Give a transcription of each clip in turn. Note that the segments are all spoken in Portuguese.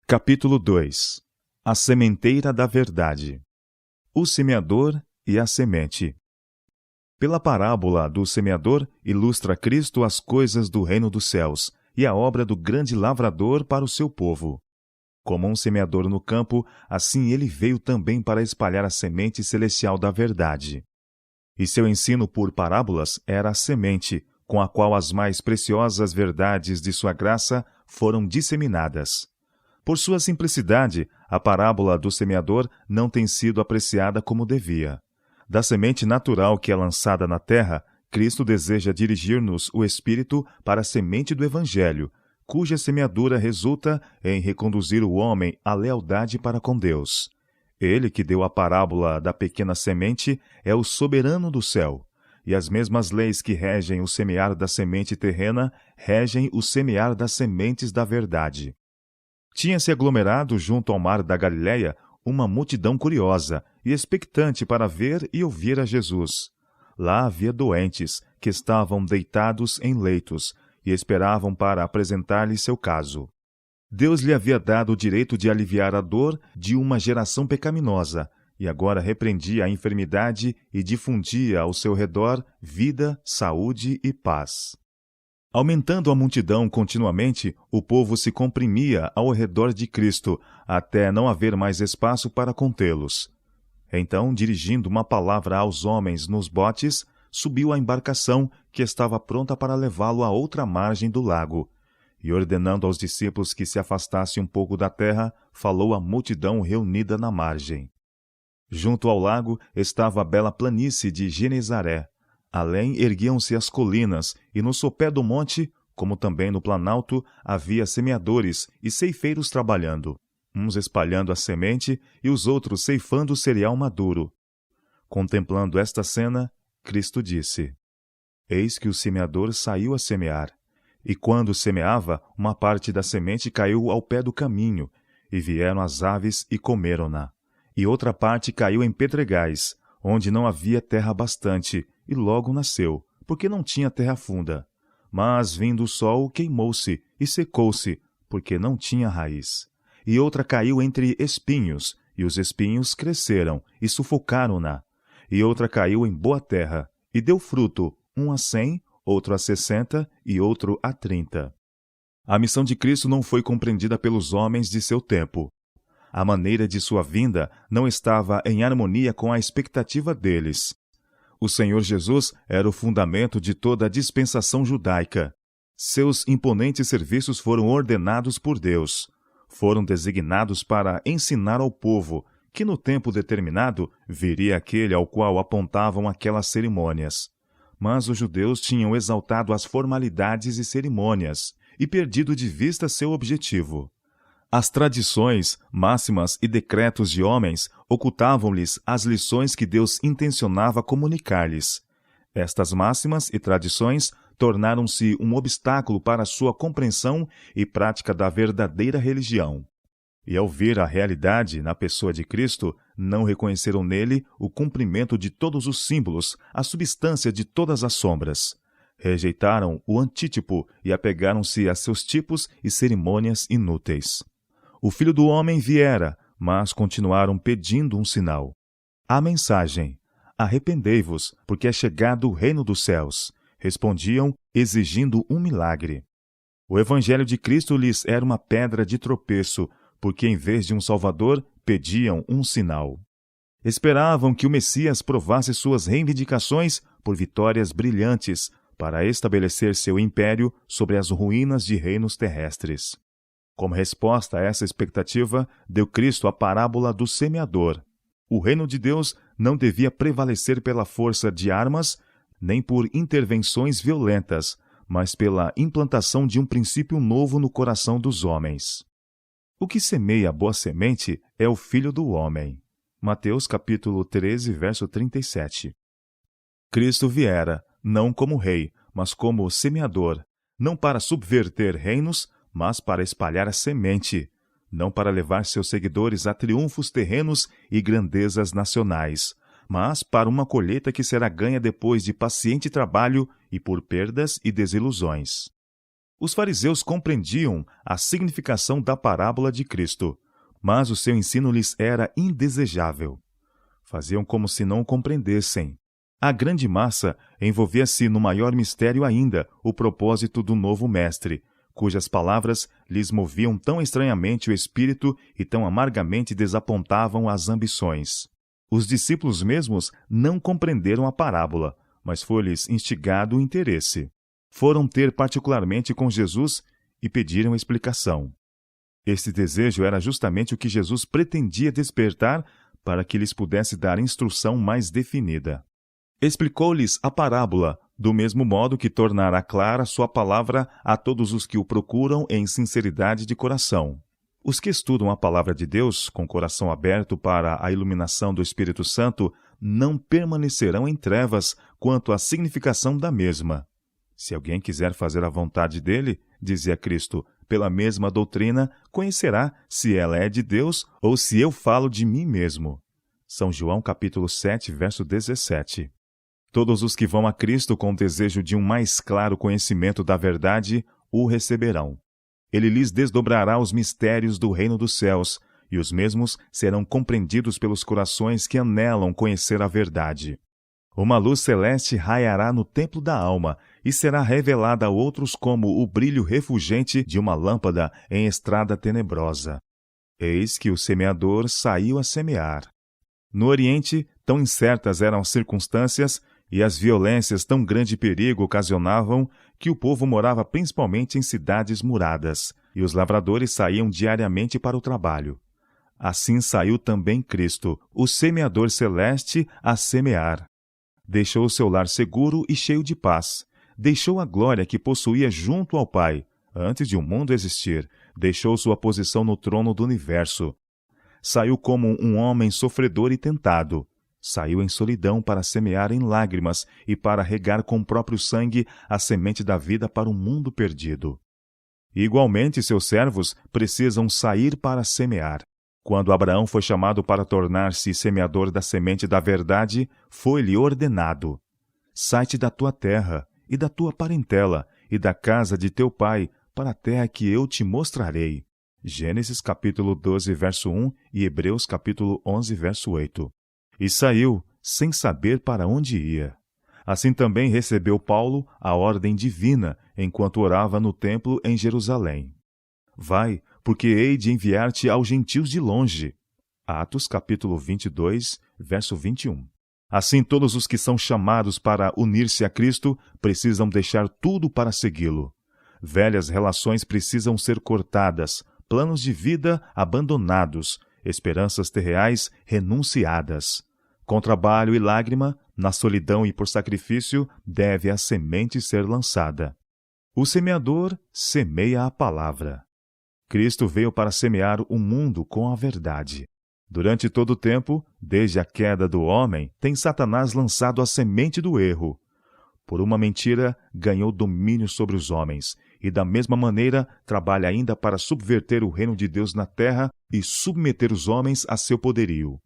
Capítulo 2. A sementeira da verdade. O semeador e a semente. Pela parábola do semeador, ilustra Cristo as coisas do reino dos céus e a obra do grande lavrador para o seu povo. Como um semeador no campo, assim ele veio também para espalhar a semente celestial da verdade. E seu ensino por parábolas era a semente, com a qual as mais preciosas verdades de sua graça foram disseminadas. Por sua simplicidade, a parábola do semeador não tem sido apreciada como devia. Da semente natural que é lançada na terra, Cristo deseja dirigir-nos o Espírito para a semente do Evangelho, cuja semeadura resulta em reconduzir o homem à lealdade para com Deus. Ele que deu a parábola da pequena semente é o soberano do céu, e as mesmas leis que regem o semear da semente terrena regem o semear das sementes da verdade. Tinha-se aglomerado junto ao mar da Galileia uma multidão curiosa e expectante para ver e ouvir a Jesus. Lá havia doentes que estavam deitados em leitos e esperavam para apresentar-lhe seu caso. Deus lhe havia dado o direito de aliviar a dor de uma geração pecaminosa e agora repreendia a enfermidade e difundia ao seu redor vida, saúde e paz. Aumentando a multidão continuamente, o povo se comprimia ao redor de Cristo, até não haver mais espaço para contê-los. Então, dirigindo uma palavra aos homens nos botes, subiu à embarcação, que estava pronta para levá-lo à outra margem do lago. E, ordenando aos discípulos que se afastassem um pouco da terra, falou à multidão reunida na margem. Junto ao lago estava a bela planície de Genezaré. Além erguiam-se as colinas, e no sopé do monte, como também no planalto, havia semeadores e ceifeiros trabalhando, uns espalhando a semente e os outros ceifando o cereal maduro. Contemplando esta cena, Cristo disse: Eis que o semeador saiu a semear, e quando semeava, uma parte da semente caiu ao pé do caminho, e vieram as aves e comeram-na. E outra parte caiu em pedregais, onde não havia terra bastante, e logo nasceu, porque não tinha terra funda. Mas, vindo o sol, queimou-se e secou-se, porque não tinha raiz. E outra caiu entre espinhos, e os espinhos cresceram e sufocaram-na. E outra caiu em boa terra, e deu fruto, um a 100, outro a 60 e outro a 30. A missão de Cristo não foi compreendida pelos homens de seu tempo. A maneira de sua vinda não estava em harmonia com a expectativa deles. O Senhor Jesus era o fundamento de toda a dispensação judaica. Seus imponentes serviços foram ordenados por Deus. Foram designados para ensinar ao povo que no tempo determinado viria aquele ao qual apontavam aquelas cerimônias. Mas os judeus tinham exaltado as formalidades e cerimônias e perdido de vista seu objetivo. As tradições, máximas e decretos de homens ocultavam-lhes as lições que Deus intencionava comunicar-lhes. Estas máximas e tradições tornaram-se um obstáculo para a sua compreensão e prática da verdadeira religião. E ao ver a realidade na pessoa de Cristo, não reconheceram nele o cumprimento de todos os símbolos, a substância de todas as sombras. Rejeitaram o antítipo e apegaram-se a seus tipos e cerimônias inúteis. O Filho do Homem viera, mas continuaram pedindo um sinal. A mensagem: arrependei-vos, porque é chegado o reino dos céus. Respondiam, exigindo um milagre. O Evangelho de Cristo lhes era uma pedra de tropeço, porque em vez de um Salvador, pediam um sinal. Esperavam que o Messias provasse suas reivindicações por vitórias brilhantes, para estabelecer seu império sobre as ruínas de reinos terrestres. Como resposta a essa expectativa, deu Cristo a parábola do semeador. O reino de Deus não devia prevalecer pela força de armas, nem por intervenções violentas, mas pela implantação de um princípio novo no coração dos homens. O que semeia a boa semente é o Filho do Homem. Mateus capítulo 13, verso 37. Cristo viera, não como rei, mas como semeador, não para subverter reinos, mas para espalhar a semente, não para levar seus seguidores a triunfos terrenos e grandezas nacionais, mas para uma colheita que será ganha depois de paciente trabalho e por perdas e desilusões. Os fariseus compreendiam a significação da parábola de Cristo, mas o seu ensino lhes era indesejável. Faziam como se não o compreendessem. A grande massa envolvia-se no maior mistério ainda, o propósito do novo mestre, cujas palavras lhes moviam tão estranhamente o espírito e tão amargamente desapontavam as ambições. Os discípulos mesmos não compreenderam a parábola, mas foi-lhes instigado o interesse. Foram ter particularmente com Jesus e pediram explicação. Este desejo era justamente o que Jesus pretendia despertar para que lhes pudesse dar instrução mais definida. Explicou-lhes a parábola, do mesmo modo que tornará clara sua palavra a todos os que o procuram em sinceridade de coração. Os que estudam a palavra de Deus, com coração aberto para a iluminação do Espírito Santo, não permanecerão em trevas quanto à significação da mesma. Se alguém quiser fazer a vontade dele, dizia Cristo, pela mesma doutrina, conhecerá se ela é de Deus ou se eu falo de mim mesmo. São João capítulo 7, verso 17. Todos os que vão a Cristo com o desejo de um mais claro conhecimento da verdade, o receberão. Ele lhes desdobrará os mistérios do reino dos céus, e os mesmos serão compreendidos pelos corações que anelam conhecer a verdade. Uma luz celeste raiará no templo da alma e será revelada a outros como o brilho refulgente de uma lâmpada em estrada tenebrosa. Eis que o semeador saiu a semear. No Oriente, tão incertas eram as circunstâncias e as violências tão grande perigo ocasionavam que o povo morava principalmente em cidades muradas, e os lavradores saíam diariamente para o trabalho. Assim saiu também Cristo, o semeador celeste, a semear. Deixou o seu lar seguro e cheio de paz. Deixou a glória que possuía junto ao Pai, antes de o mundo existir. Deixou sua posição no trono do universo. Saiu como um homem sofredor e tentado. Saiu em solidão para semear em lágrimas e para regar com o próprio sangue a semente da vida para o mundo perdido. Igualmente, seus servos precisam sair para semear. Quando Abraão foi chamado para tornar-se semeador da semente da verdade, foi-lhe ordenado: sai-te da tua terra, e da tua parentela, e da casa de teu pai, para a terra que eu te mostrarei. Gênesis capítulo 12, verso 1 e Hebreus capítulo 11, verso 8. E saiu, sem saber para onde ia. Assim também recebeu Paulo a ordem divina, enquanto orava no templo em Jerusalém. Vai, porque hei de enviar-te aos gentios de longe. Atos capítulo 22, verso 21. Assim todos os que são chamados para unir-se a Cristo precisam deixar tudo para segui-lo. Velhas relações precisam ser cortadas, planos de vida abandonados, esperanças terreais renunciadas. Com trabalho e lágrima, na solidão e por sacrifício, deve a semente ser lançada. O semeador semeia a palavra. Cristo veio para semear o mundo com a verdade. Durante todo o tempo, desde a queda do homem, tem Satanás lançado a semente do erro. Por uma mentira, ganhou domínio sobre os homens, e da mesma maneira trabalha ainda para subverter o reino de Deus na terra e submeter os homens a seu poderio.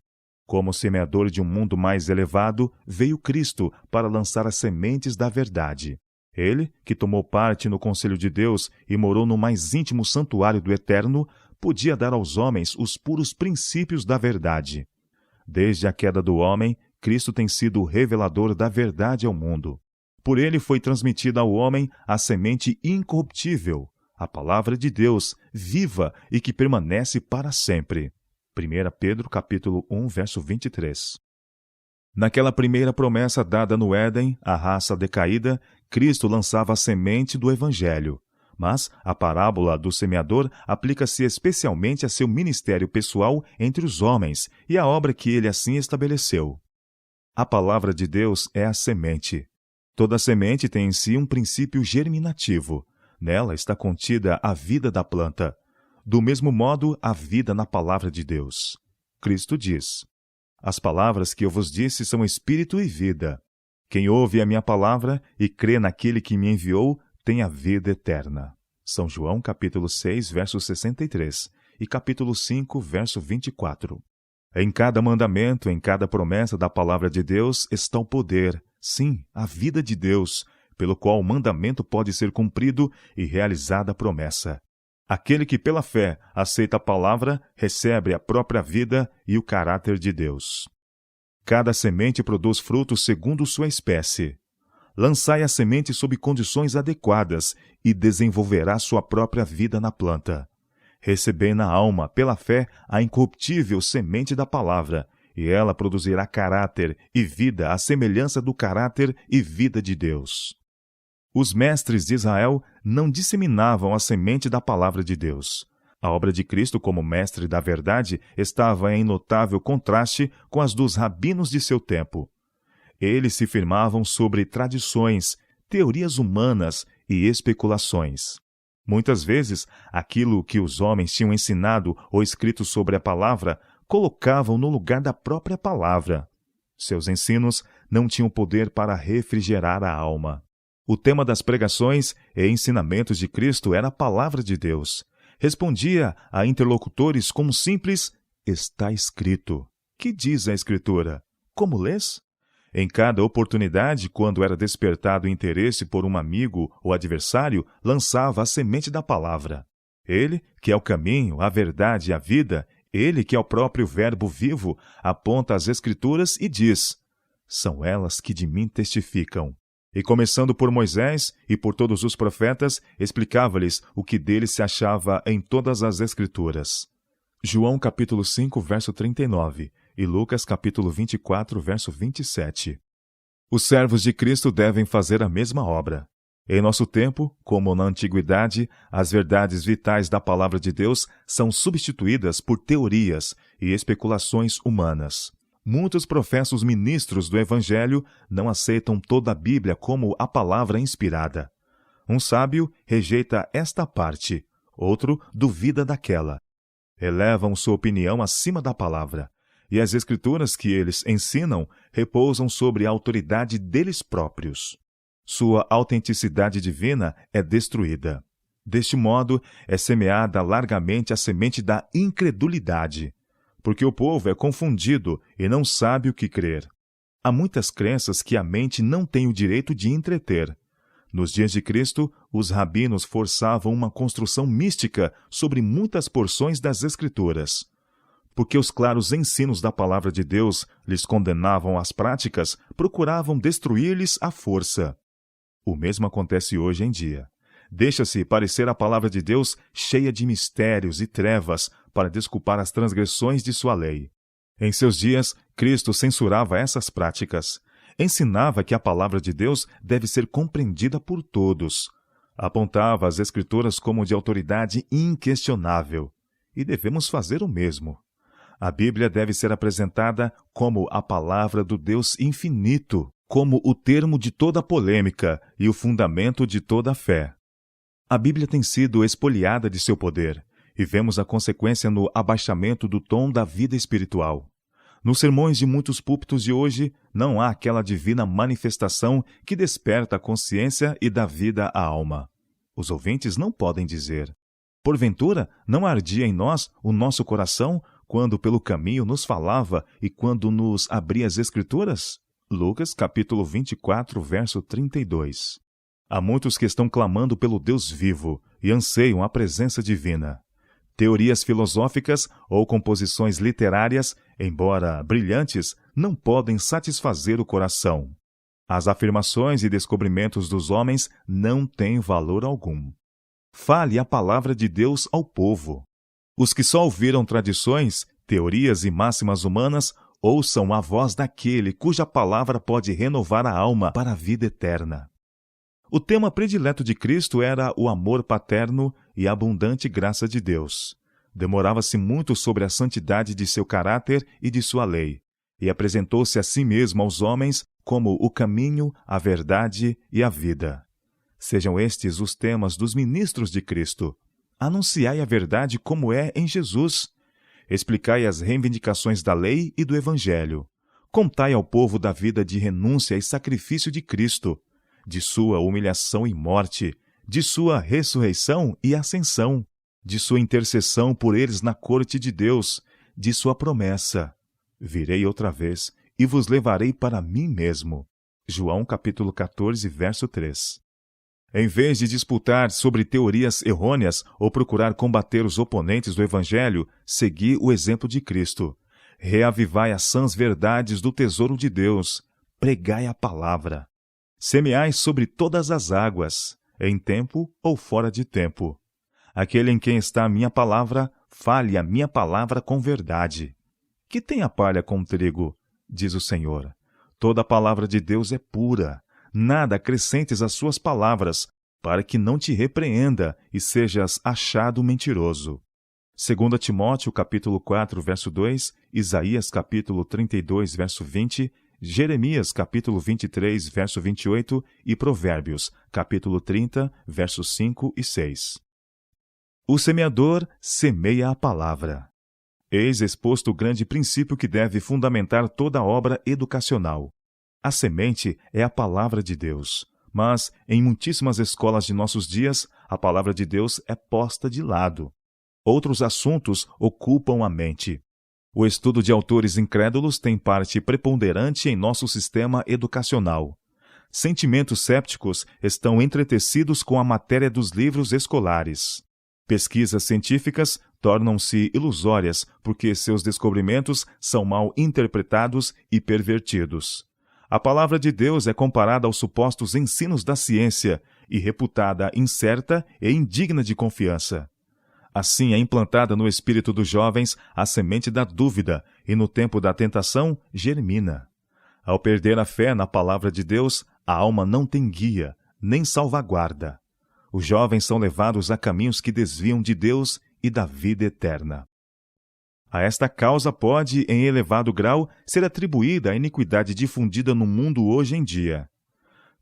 Como semeador de um mundo mais elevado, veio Cristo para lançar as sementes da verdade. Ele, que tomou parte no conselho de Deus e morou no mais íntimo santuário do Eterno, podia dar aos homens os puros princípios da verdade. Desde a queda do homem, Cristo tem sido o revelador da verdade ao mundo. Por ele foi transmitida ao homem a semente incorruptível, a palavra de Deus, viva e que permanece para sempre. 1 Pedro capítulo 1, verso 23. Naquela primeira promessa dada no Éden, à raça decaída, Cristo lançava a semente do Evangelho. Mas a parábola do semeador aplica-se especialmente a seu ministério pessoal entre os homens e à obra que ele assim estabeleceu. A palavra de Deus é a semente. Toda semente tem em si um princípio germinativo. Nela está contida a vida da planta. Do mesmo modo, a vida na palavra de Deus. Cristo diz: as palavras que eu vos disse são espírito e vida. Quem ouve a minha palavra e crê naquele que me enviou, tem a vida eterna. São João capítulo 6, verso 63 e capítulo 5, verso 24. Em cada mandamento, em cada promessa da palavra de Deus está o poder, sim, a vida de Deus, pelo qual o mandamento pode ser cumprido e realizada a promessa. Aquele que pela fé aceita a palavra, recebe a própria vida e o caráter de Deus. Cada semente produz frutos segundo sua espécie. Lançai a semente sob condições adequadas e desenvolverá sua própria vida na planta. Recebei na alma, pela fé, a incorruptível semente da palavra, e ela produzirá caráter e vida à semelhança do caráter e vida de Deus. Os mestres de Israel não disseminavam a semente da palavra de Deus. A obra de Cristo como mestre da verdade estava em notável contraste com as dos rabinos de seu tempo. Eles se firmavam sobre tradições, teorias humanas e especulações. Muitas vezes, aquilo que os homens tinham ensinado ou escrito sobre a palavra, colocavam no lugar da própria palavra. Seus ensinos não tinham poder para refrigerar a alma. O tema das pregações e ensinamentos de Cristo era a palavra de Deus. Respondia a interlocutores como simples, está escrito. Que diz a Escritura? Como lês? Em cada oportunidade, quando era despertado o interesse por um amigo ou adversário, lançava a semente da palavra. Ele, que é o caminho, a verdade e a vida, ele que é o próprio Verbo vivo, aponta as Escrituras e diz, são elas que de mim testificam. E começando por Moisés e por todos os profetas, explicava-lhes o que dele se achava em todas as Escrituras. João capítulo 5, verso 39 e Lucas capítulo 24, verso 27. Os servos de Cristo devem fazer a mesma obra. Em nosso tempo, como na antiguidade, as verdades vitais da palavra de Deus são substituídas por teorias e especulações humanas. Muitos professos ministros do Evangelho não aceitam toda a Bíblia como a palavra inspirada. Um sábio rejeita esta parte, outro duvida daquela. Elevam sua opinião acima da palavra, e as Escrituras que eles ensinam repousam sobre a autoridade deles próprios. Sua autenticidade divina é destruída. Deste modo, é semeada largamente a semente da incredulidade, porque o povo é confundido e não sabe o que crer. Há muitas crenças que a mente não tem o direito de entreter. Nos dias de Cristo, os rabinos forçavam uma construção mística sobre muitas porções das Escrituras. Porque os claros ensinos da palavra de Deus lhes condenavam às práticas, procuravam destruir-lhes à força. O mesmo acontece hoje em dia. Deixa-se parecer a palavra de Deus cheia de mistérios e trevas para desculpar as transgressões de sua lei. Em seus dias, Cristo censurava essas práticas. Ensinava que a palavra de Deus deve ser compreendida por todos. Apontava as Escrituras como de autoridade inquestionável. E devemos fazer o mesmo. A Bíblia deve ser apresentada como a palavra do Deus infinito, como o termo de toda polêmica e o fundamento de toda fé. A Bíblia tem sido espoliada de seu poder, e vemos a consequência no abaixamento do tom da vida espiritual. Nos sermões de muitos púlpitos de hoje, não há aquela divina manifestação que desperta a consciência e dá vida à alma. Os ouvintes não podem dizer, porventura, não ardia em nós o nosso coração quando pelo caminho nos falava e quando nos abria as Escrituras? Lucas capítulo 24, verso 32. Há muitos que estão clamando pelo Deus vivo e anseiam a presença divina. Teorias filosóficas ou composições literárias, embora brilhantes, não podem satisfazer o coração. As afirmações e descobrimentos dos homens não têm valor algum. Fale a palavra de Deus ao povo. Os que só ouviram tradições, teorias e máximas humanas, ouçam a voz daquele cuja palavra pode renovar a alma para a vida eterna. O tema predileto de Cristo era o amor paterno e a abundante graça de Deus. Demorava-se muito sobre a santidade de seu caráter e de sua lei, e apresentou-se a si mesmo aos homens como o caminho, a verdade e a vida. Sejam estes os temas dos ministros de Cristo. Anunciai a verdade como é em Jesus. Explicai as reivindicações da lei e do Evangelho. Contai ao povo da vida de renúncia e sacrifício de Cristo, de sua humilhação e morte, de sua ressurreição e ascensão, de sua intercessão por eles na corte de Deus, de sua promessa: virei outra vez e vos levarei para mim mesmo. João capítulo 14, verso 3. Em vez de disputar sobre teorias errôneas ou procurar combater os oponentes do Evangelho, segui o exemplo de Cristo. Reavivai as sãs verdades do tesouro de Deus. Pregai a palavra. Semeai sobre todas as águas, em tempo ou fora de tempo. Aquele em quem está a minha palavra, fale a minha palavra com verdade. Que tem a palha com o trigo, diz o Senhor. Toda a palavra de Deus é pura. Nada acrescentes às suas palavras, para que não te repreenda e sejas achado mentiroso. 2 Timóteo capítulo 4, verso 2, Isaías capítulo 32, verso 20, Jeremias capítulo 23, verso 28 e Provérbios capítulo 30, versos 5 e 6. O semeador semeia a palavra. Eis exposto o grande princípio que deve fundamentar toda a obra educacional. A semente é a palavra de Deus, mas, em muitíssimas escolas de nossos dias, a palavra de Deus é posta de lado. Outros assuntos ocupam a mente. O estudo de autores incrédulos tem parte preponderante em nosso sistema educacional. Sentimentos sépticos estão entretecidos com a matéria dos livros escolares. Pesquisas científicas tornam-se ilusórias porque seus descobrimentos são mal interpretados e pervertidos. A palavra de Deus é comparada aos supostos ensinos da ciência e reputada incerta e indigna de confiança. Assim é implantada no espírito dos jovens a semente da dúvida e no tempo da tentação germina. Ao perder a fé na palavra de Deus, a alma não tem guia, nem salvaguarda. Os jovens são levados a caminhos que desviam de Deus e da vida eterna. A esta causa pode, em elevado grau, ser atribuída a iniquidade difundida no mundo hoje em dia.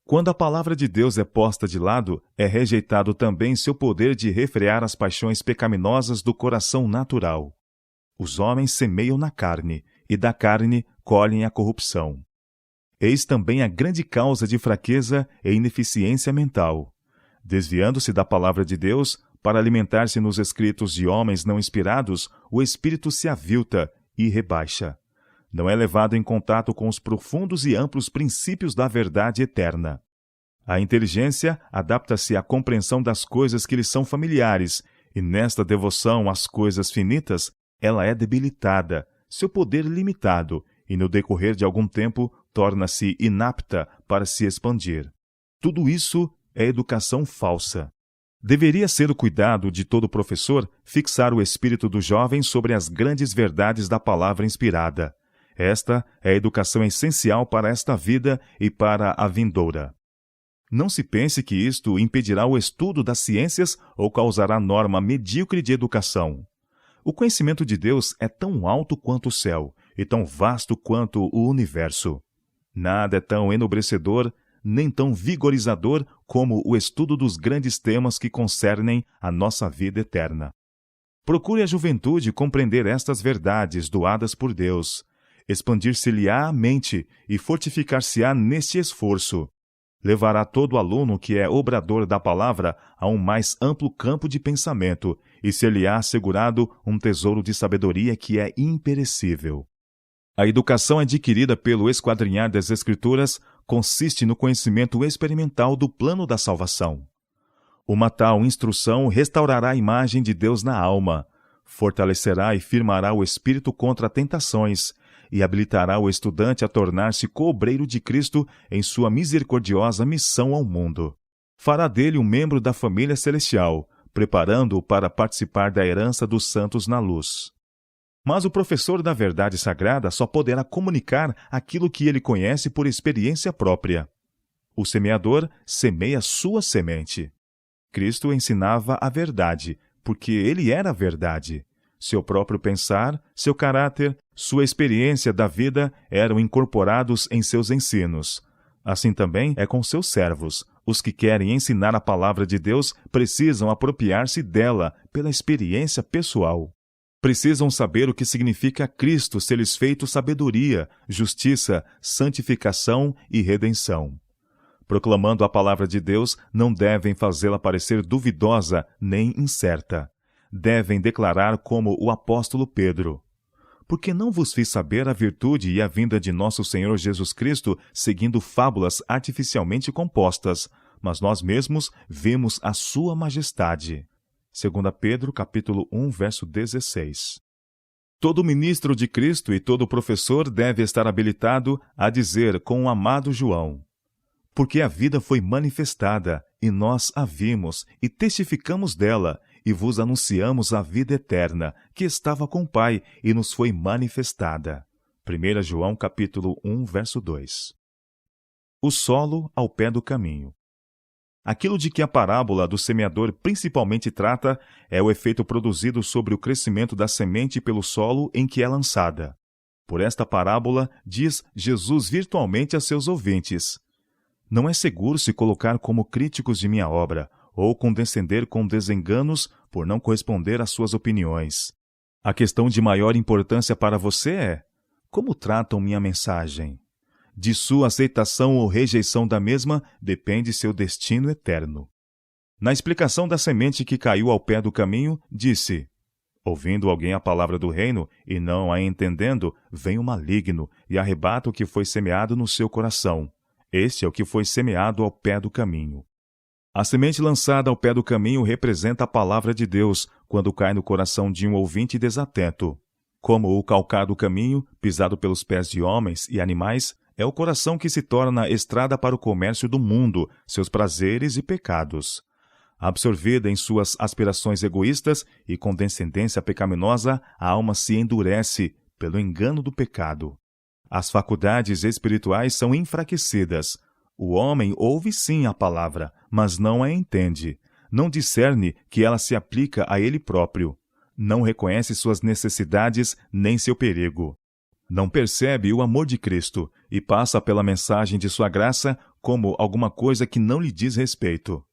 Quando a palavra de Deus é posta de lado, é rejeitado também seu poder de refrear as paixões pecaminosas do coração natural. Os homens semeiam na carne, e da carne colhem a corrupção. Eis também a grande causa de fraqueza e ineficiência mental. Desviando-se da palavra de Deus, para alimentar-se nos escritos de homens não inspirados, o espírito se avilta e rebaixa. Não é levado em contato com os profundos e amplos princípios da verdade eterna. A inteligência adapta-se à compreensão das coisas que lhe são familiares, e nesta devoção às coisas finitas, ela é debilitada, seu poder limitado, e no decorrer de algum tempo torna-se inapta para se expandir. Tudo isso é educação falsa. Deveria ser o cuidado de todo professor fixar o espírito do jovem sobre as grandes verdades da palavra inspirada. Esta é a educação essencial para esta vida e para a vindoura. Não se pense que isto impedirá o estudo das ciências ou causará norma medíocre de educação. O conhecimento de Deus é tão alto quanto o céu e tão vasto quanto o universo. Nada é tão enobrecedor nem tão vigorizador como o estudo dos grandes temas que concernem a nossa vida eterna. Procure a juventude compreender estas verdades doadas por Deus, expandir-se-lhe-á a mente e fortificar-se-á neste esforço. Levará todo aluno que é obrador da palavra a um mais amplo campo de pensamento e ser-lhe-á assegurado um tesouro de sabedoria que é imperecível. A educação adquirida pelo esquadrinhar das Escrituras consiste no conhecimento experimental do plano da salvação. Uma tal instrução restaurará a imagem de Deus na alma, fortalecerá e firmará o espírito contra tentações e habilitará o estudante a tornar-se coobreiro de Cristo em sua misericordiosa missão ao mundo. Fará dele um membro da família celestial, preparando-o para participar da herança dos santos na luz. Mas o professor da verdade sagrada só poderá comunicar aquilo que ele conhece por experiência própria. O semeador semeia sua semente. Cristo ensinava a verdade, porque ele era a verdade. Seu próprio pensar, seu caráter, sua experiência da vida eram incorporados em seus ensinos. Assim também é com seus servos. Os que querem ensinar a palavra de Deus precisam apropriar-se dela pela experiência pessoal. Precisam saber o que significa Cristo ser-lhes feito sabedoria, justiça, santificação e redenção. Proclamando a palavra de Deus, não devem fazê-la parecer duvidosa nem incerta. Devem declarar como o apóstolo Pedro: porque não vos fiz saber a virtude e a vinda de nosso Senhor Jesus Cristo seguindo fábulas artificialmente compostas, mas nós mesmos vimos a sua majestade. 2 Pedro, capítulo 1, verso 16. Todo ministro de Cristo e todo professor deve estar habilitado a dizer com o amado João: porque a vida foi manifestada, e nós a vimos, e testificamos dela, e vos anunciamos a vida eterna, que estava com o Pai, e nos foi manifestada. 1 João capítulo 1, verso 2. O solo ao pé do caminho. Aquilo de que a parábola do semeador principalmente trata é o efeito produzido sobre o crescimento da semente pelo solo em que é lançada. Por esta parábola, diz Jesus virtualmente a seus ouvintes: não é seguro se colocar como críticos de minha obra, ou condescender com desenganos por não corresponder às suas opiniões. A questão de maior importância para você é: como tratam minha mensagem? De sua aceitação ou rejeição da mesma depende seu destino eterno. Na explicação da semente que caiu ao pé do caminho, disse: ouvindo alguém a palavra do reino e não a entendendo, vem o maligno e arrebata o que foi semeado no seu coração. Este é o que foi semeado ao pé do caminho. A semente lançada ao pé do caminho representa a palavra de Deus quando cai no coração de um ouvinte desatento. Como o calcar do caminho, pisado pelos pés de homens e animais, é o coração que se torna estrada para o comércio do mundo, seus prazeres e pecados. Absorvida em suas aspirações egoístas e com descendência pecaminosa, a alma se endurece pelo engano do pecado. As faculdades espirituais são enfraquecidas. O homem ouve sim a palavra, mas não a entende. Não discerne que ela se aplica a ele próprio. Não reconhece suas necessidades nem seu perigo. Não percebe o amor de Cristo e passa pela mensagem de sua graça como alguma coisa que não lhe diz respeito.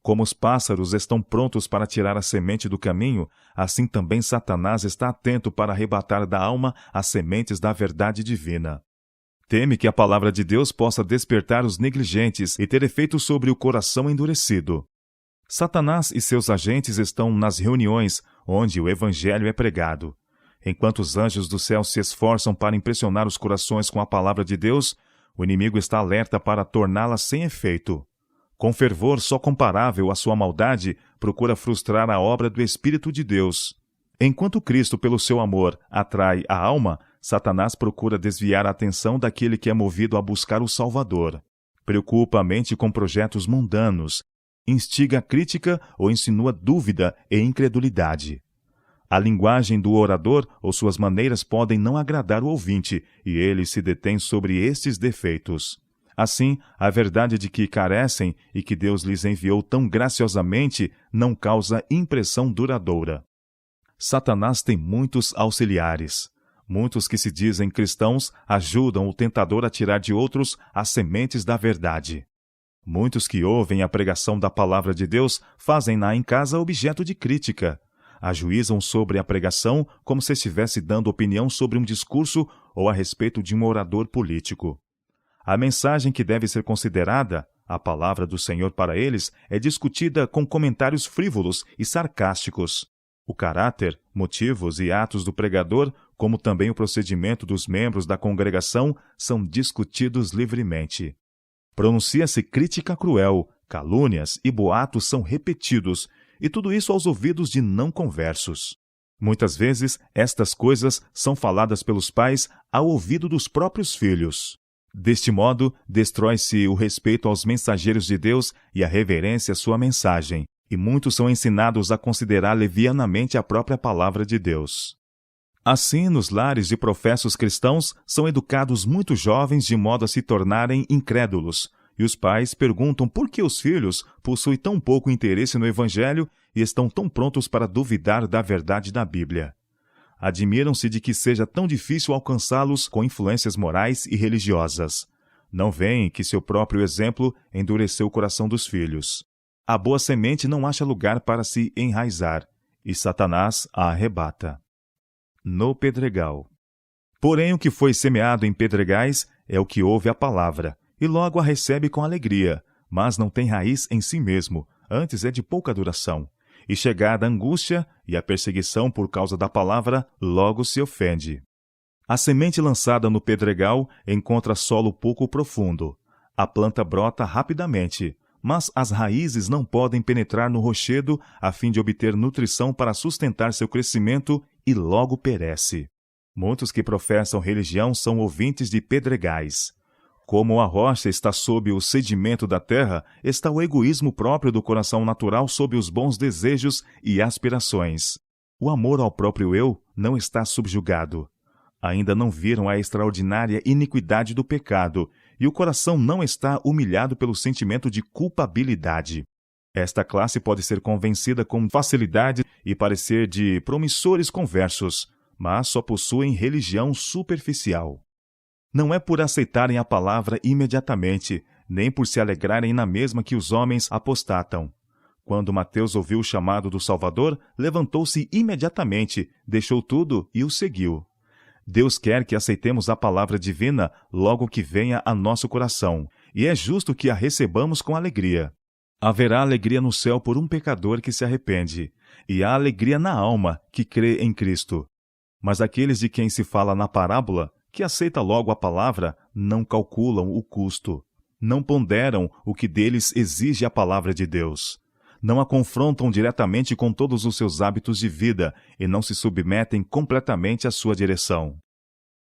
Como os pássaros estão prontos para tirar a semente do caminho, assim também Satanás está atento para arrebatar da alma as sementes da verdade divina. Teme que a palavra de Deus possa despertar os negligentes e ter efeito sobre o coração endurecido. Satanás e seus agentes estão nas reuniões onde o evangelho é pregado. Enquanto os anjos do céu se esforçam para impressionar os corações com a palavra de Deus, o inimigo está alerta para torná-la sem efeito. Com fervor só comparável à sua maldade, procura frustrar a obra do Espírito de Deus. Enquanto Cristo, pelo seu amor, atrai a alma, Satanás procura desviar a atenção daquele que é movido a buscar o Salvador. Preocupa a mente com projetos mundanos, instiga a crítica ou insinua dúvida e incredulidade. A linguagem do orador ou suas maneiras podem não agradar o ouvinte, e ele se detém sobre estes defeitos. Assim, a verdade de que carecem e que Deus lhes enviou tão graciosamente não causa impressão duradoura. Satanás tem muitos auxiliares. Muitos que se dizem cristãos ajudam o tentador a tirar de outros as sementes da verdade. Muitos que ouvem a pregação da palavra de Deus fazem-na em casa objeto de crítica. Ajuizam sobre a pregação como se estivesse dando opinião sobre um discurso ou a respeito de um orador político. A mensagem que deve ser considerada, a palavra do Senhor para eles, é discutida com comentários frívolos e sarcásticos. O caráter, motivos e atos do pregador, como também o procedimento dos membros da congregação, são discutidos livremente. Pronuncia-se crítica cruel, calúnias e boatos são repetidos, e tudo isso aos ouvidos de não conversos. Muitas vezes, estas coisas são faladas pelos pais ao ouvido dos próprios filhos. Deste modo, destrói-se o respeito aos mensageiros de Deus e a reverência à sua mensagem, e muitos são ensinados a considerar levianamente a própria palavra de Deus. Assim, nos lares de professos cristãos, são educados muitos jovens de modo a se tornarem incrédulos, e os pais perguntam por que os filhos possuem tão pouco interesse no Evangelho e estão tão prontos para duvidar da verdade da Bíblia. Admiram-se de que seja tão difícil alcançá-los com influências morais e religiosas. Não veem que seu próprio exemplo endureceu o coração dos filhos. A boa semente não acha lugar para se enraizar, e Satanás a arrebata. No pedregal. Porém, o que foi semeado em pedregais é o que ouve a palavra, e logo a recebe com alegria, mas não tem raiz em si mesmo, antes é de pouca duração, e chegada a angústia e a perseguição por causa da palavra, logo se ofende. A semente lançada no pedregal encontra solo pouco profundo. A planta brota rapidamente, mas as raízes não podem penetrar no rochedo a fim de obter nutrição para sustentar seu crescimento e logo perece. Muitos que professam religião são ouvintes de pedregais. Como a rocha está sob o sedimento da terra, está o egoísmo próprio do coração natural sob os bons desejos e aspirações. O amor ao próprio eu não está subjugado. Ainda não viram a extraordinária iniquidade do pecado, e o coração não está humilhado pelo sentimento de culpabilidade. Esta classe pode ser convencida com facilidade e parecer de promissores conversos, mas só possuem religião superficial. Não é por aceitarem a palavra imediatamente, nem por se alegrarem na mesma que os homens apostatam. Quando Mateus ouviu o chamado do Salvador, levantou-se imediatamente, deixou tudo e o seguiu. Deus quer que aceitemos a palavra divina logo que venha a nosso coração, e é justo que a recebamos com alegria. Haverá alegria no céu por um pecador que se arrepende, e há alegria na alma que crê em Cristo. Mas aqueles de quem se fala na parábola, que aceita logo a palavra, não calculam o custo, não ponderam o que deles exige a palavra de Deus. Não a confrontam diretamente com todos os seus hábitos de vida e não se submetem completamente à sua direção.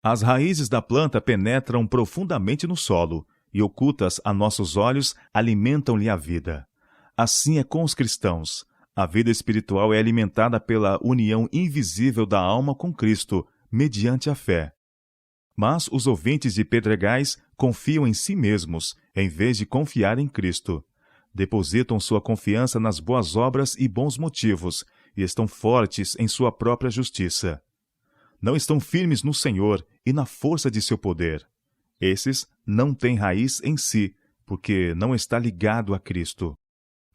As raízes da planta penetram profundamente no solo e, ocultas a nossos olhos, alimentam-lhe a vida. Assim é com os cristãos. A vida espiritual é alimentada pela união invisível da alma com Cristo, mediante a fé. Mas os ouvintes de pedregais confiam em si mesmos, em vez de confiar em Cristo. Depositam sua confiança nas boas obras e bons motivos, e estão fortes em sua própria justiça. Não estão firmes no Senhor e na força de seu poder. Esses não têm raiz em si, porque não está ligado a Cristo.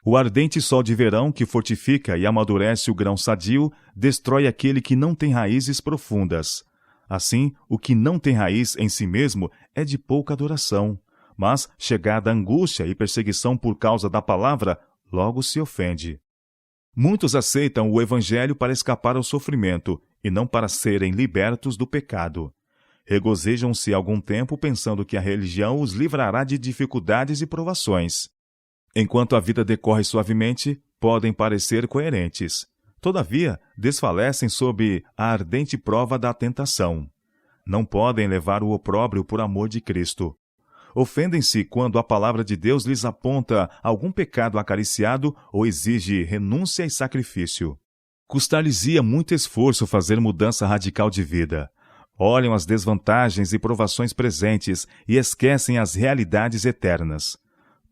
O ardente sol de verão que fortifica e amadurece o grão sadio, destrói aquele que não tem raízes profundas. Assim, o que não tem raiz em si mesmo é de pouca duração. Mas, chegada a angústia e perseguição por causa da palavra, logo se ofende. Muitos aceitam o Evangelho para escapar ao sofrimento, e não para serem libertos do pecado. Regozijam-se algum tempo pensando que a religião os livrará de dificuldades e provações. Enquanto a vida decorre suavemente, podem parecer coerentes. Todavia, desfalecem sob a ardente prova da tentação. Não podem levar o opróbrio por amor de Cristo. Ofendem-se quando a palavra de Deus lhes aponta algum pecado acariciado ou exige renúncia e sacrifício. Custar-lhes-ia muito esforço fazer mudança radical de vida. Olham as desvantagens e provações presentes e esquecem as realidades eternas.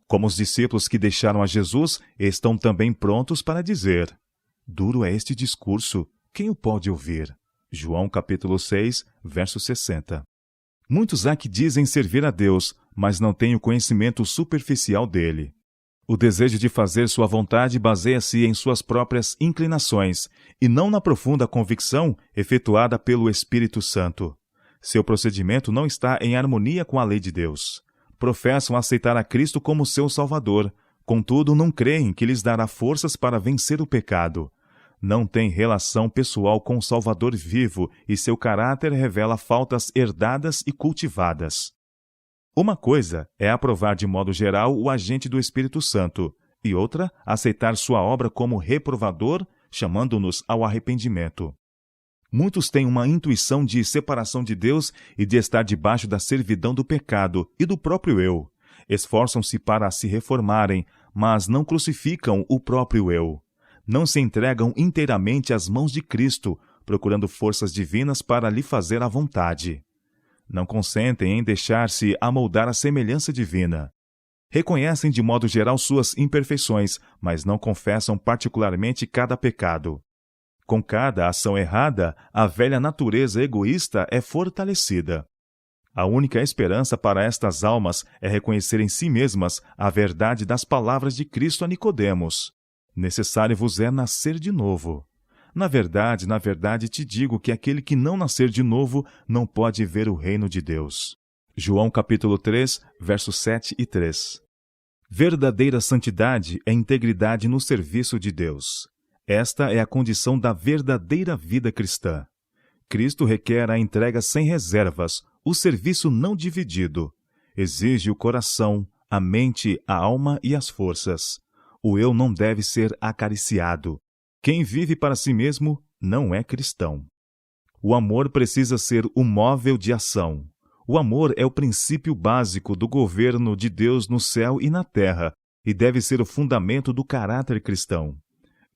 Como os discípulos que deixaram a Jesus, estão também prontos para dizer: duro é este discurso, quem o pode ouvir? João capítulo 6, verso 60. Muitos há que dizem servir a Deus, mas não têm o conhecimento superficial dele. O desejo de fazer sua vontade baseia-se em suas próprias inclinações, e não na profunda convicção efetuada pelo Espírito Santo. Seu procedimento não está em harmonia com a lei de Deus. Professam aceitar a Cristo como seu Salvador, contudo não creem que lhes dará forças para vencer o pecado. Não têm relação pessoal com o Salvador vivo e seu caráter revela faltas herdadas e cultivadas. Uma coisa é aprovar de modo geral o agente do Espírito Santo, e outra, aceitar sua obra como reprovador, chamando-nos ao arrependimento. Muitos têm uma intuição de separação de Deus e de estar debaixo da servidão do pecado e do próprio eu. Esforçam-se para se reformarem, mas não crucificam o próprio eu. Não se entregam inteiramente às mãos de Cristo, procurando forças divinas para lhe fazer a vontade. Não consentem em deixar-se amoldar à semelhança divina. Reconhecem de modo geral suas imperfeições, mas não confessam particularmente cada pecado. Com cada ação errada, a velha natureza egoísta é fortalecida. A única esperança para estas almas é reconhecer em si mesmas a verdade das palavras de Cristo a Nicodemos. Necessário vos é nascer de novo. Na verdade, te digo que aquele que não nascer de novo não pode ver o reino de Deus. João capítulo 3, versos 7 e 3. Verdadeira santidade é integridade no serviço de Deus. Esta é a condição da verdadeira vida cristã. Cristo requer a entrega sem reservas, o serviço não dividido. Exige o coração, a mente, a alma e as forças. O eu não deve ser acariciado. Quem vive para si mesmo não é cristão. O amor precisa ser o móvel de ação. O amor é o princípio básico do governo de Deus no céu e na terra, e deve ser o fundamento do caráter cristão.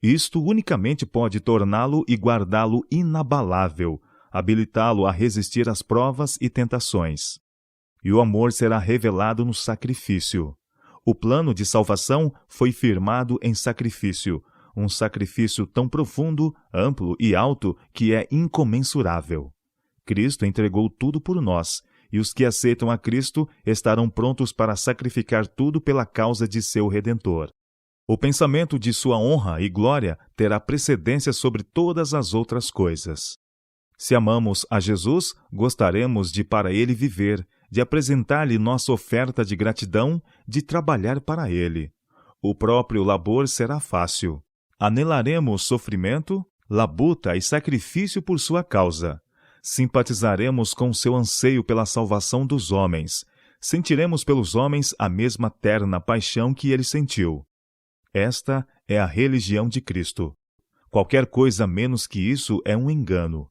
Isto unicamente pode torná-lo e guardá-lo inabalável, habilitá-lo a resistir às provas e tentações. E o amor será revelado no sacrifício. O plano de salvação foi firmado em sacrifício, um sacrifício tão profundo, amplo e alto que é incomensurável. Cristo entregou tudo por nós, e os que aceitam a Cristo estarão prontos para sacrificar tudo pela causa de seu Redentor. O pensamento de sua honra e glória terá precedência sobre todas as outras coisas. Se amamos a Jesus, gostaremos de para ele viver, de apresentar-lhe nossa oferta de gratidão, de trabalhar para ele. O próprio labor será fácil. Anelaremos sofrimento, labuta e sacrifício por sua causa. Simpatizaremos com seu anseio pela salvação dos homens. Sentiremos pelos homens a mesma terna paixão que ele sentiu. Esta é a religião de Cristo. Qualquer coisa menos que isso é um engano.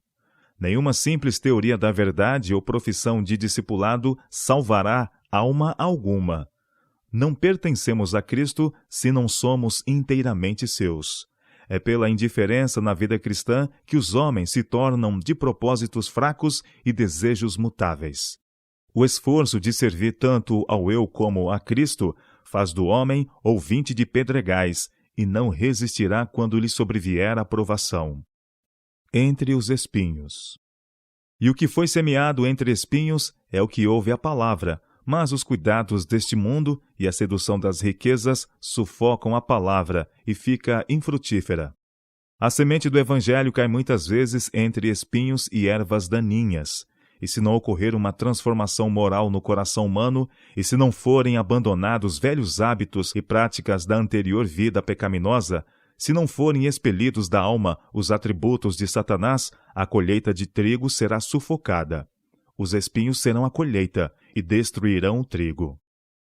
Nenhuma simples teoria da verdade ou profissão de discipulado salvará alma alguma. Não pertencemos a Cristo se não somos inteiramente seus. É pela indiferença na vida cristã que os homens se tornam de propósitos fracos e desejos mutáveis. O esforço de servir tanto ao eu como a Cristo faz do homem ouvinte de pedregais e não resistirá quando lhe sobrevier a provação. Entre os espinhos. E o que foi semeado entre espinhos é o que ouve a palavra, mas os cuidados deste mundo e a sedução das riquezas sufocam a palavra e fica infrutífera. A semente do evangelho cai muitas vezes entre espinhos e ervas daninhas, e se não ocorrer uma transformação moral no coração humano, e se não forem abandonados velhos hábitos e práticas da anterior vida pecaminosa, se não forem expelidos da alma os atributos de Satanás, a colheita de trigo será sufocada. Os espinhos serão a colheita e destruirão o trigo.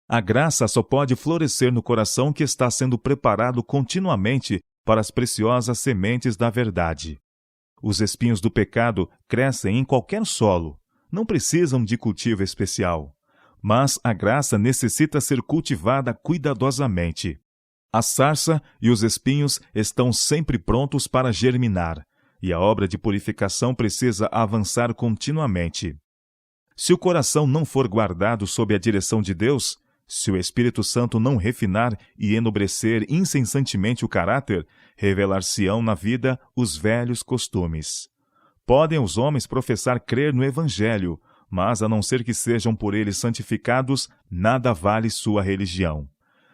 A graça só pode florescer no coração que está sendo preparado continuamente para as preciosas sementes da verdade. Os espinhos do pecado crescem em qualquer solo, não precisam de cultivo especial. Mas a graça necessita ser cultivada cuidadosamente. A sarça e os espinhos estão sempre prontos para germinar, e a obra de purificação precisa avançar continuamente. Se o coração não for guardado sob a direção de Deus, se o Espírito Santo não refinar e enobrecer incessantemente o caráter, revelar-se-ão na vida os velhos costumes. Podem os homens professar crer no Evangelho, mas a não ser que sejam por ele santificados, nada vale sua religião.